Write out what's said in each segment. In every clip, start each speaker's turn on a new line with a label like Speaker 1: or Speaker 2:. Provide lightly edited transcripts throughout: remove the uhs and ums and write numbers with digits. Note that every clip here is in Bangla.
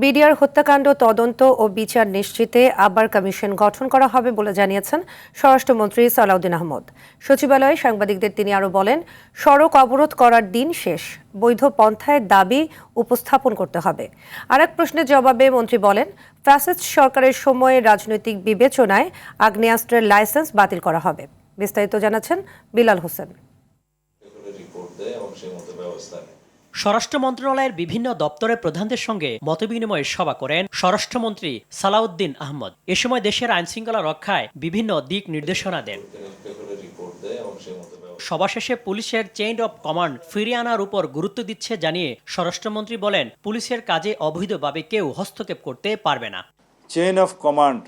Speaker 1: বিডিআর হত্যাকাণ্ড তদন্ত ও বিচার নিশ্চিতে আবার কমিশন গঠন করা হবে বলে জানিয়েছেন স্বরাষ্ট্রমন্ত্রী সালাউদ্দিন আহমদ। সচিবালয়ে সাংবাদিকদের তিনি আরও বলেন, সড়ক অবরোধ করার দিন শেষ, বৈধ পন্থায় দাবি উপস্থাপন করতে হবে। আরেক প্রশ্নের জবাবে মন্ত্রী বলেন, ফ্যাসিস্ট সরকারের সময়ে রাজনৈতিক বিবেচনায় আগ্নেয়াস্ত্রের লাইসেন্স বাতিল করা হবে। বিস্তারিত জানাচ্ছেন বিলাল হোসেন।
Speaker 2: স্বরাষ্ট্র মন্ত্রণালয়ের বিভিন্ন দপ্তরের প্রধানদের সঙ্গে মতবিনিময়ের সভা করেন স্বরাষ্ট্রমন্ত্রী সালাউদ্দিন আহমদ। এ সময় দেশের আইনশৃঙ্খলা রক্ষায় বিভিন্ন দিক নির্দেশনা দেন। সভা শেষে পুলিশের চেইন অব কমান্ড ফিরিয়ে আনার উপর গুরুত্ব দিচ্ছে জানিয়ে স্বরাষ্ট্রমন্ত্রী বলেন, পুলিশের কাজে অবৈধভাবে কেউ হস্তক্ষেপ করতে পারবে না।
Speaker 3: চেইন অফ কমান্ড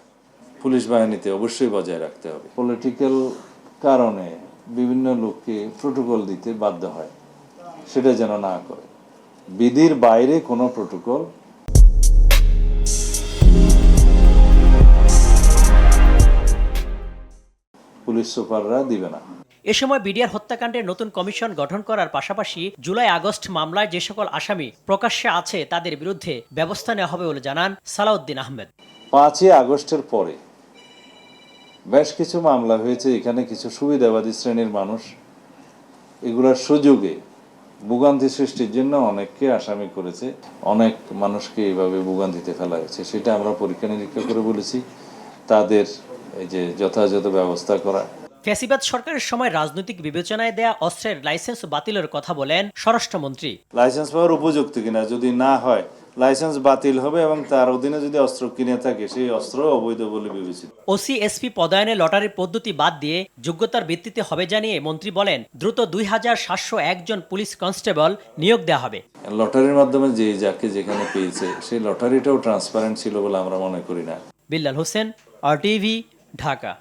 Speaker 3: পুলিশ বাহিনীতে অবশ্যই বজায় রাখতে হবে। পলিটিক্যাল কারণে বিভিন্ন লোককে প্রোটোকল দিতে বাধ্য হয়, সেটা যেন না করে। বিধির বাইরে কোনো প্রোটোকল পুলিশ সুপাররা দিবে না।
Speaker 2: এ সময় বিডিআর হত্যাকাণ্ডের নতুন কমিশন গঠন করার পাশাপাশি জুলাই আগস্ট মামলায় যে সকল আসামি প্রকাশ্যে আছে তাদের বিরুদ্ধে ব্যবস্থা নেওয়া হবে বলে জানান সালাউদ্দিন আহমেদ।
Speaker 3: 5ই আগস্টের পরে বেশ কিছু মামলা হয়েছে, এখানে কিছু সুবিধাবাদী শ্রেণীর মানুষ এগুলোর সুযোগে ভোগান্তি সৃষ্টির জন্য অনেককে আসামি করেছে, অনেক মানুষকে এইভাবে ভোগান্তিতে ফেলা হয়েছে। সেটা আমরা পরীক্ষা নিরীক্ষা করে বলেছি তাদের এই যে যথাযথ ব্যবস্থা করা।
Speaker 2: ফ্যাসিবাদ সরকারের সময় রাজনৈতিক বিবেচনায় দেয়া অস্ত্রের লাইসেন্স বাতিলের কথা বলেন স্বরাষ্ট্রমন্ত্রী।
Speaker 3: লাইসেন্স পাওয়ার উপযুক্ত কিনা, যদি না হয় লাইসেন্স বাতিল হবে এবং তার অধীনে যদি অস্ত্র কিনে থাকে সেই অস্ত্র অবৈধ বলে বিবেচিত।
Speaker 2: ওসি এসপি পদায়নে লটারির পদ্ধতি বাদ দিয়ে যোগ্যতার ভিত্তিতে হবে জানিয়ে মন্ত্রী বলেন, দ্রুত 2701 জন পুলিশ কনস্টেবল নিয়োগ দেওয়া হবে।
Speaker 3: লটারির মাধ্যমে যে যাকে যেখানে পেয়েছে সেই লটারিটাও ট্রান্সপারেন্ট ছিল বলে আমরা মনে করি না।
Speaker 2: বিল্লাল হোসেন, RTV, ঢাকা।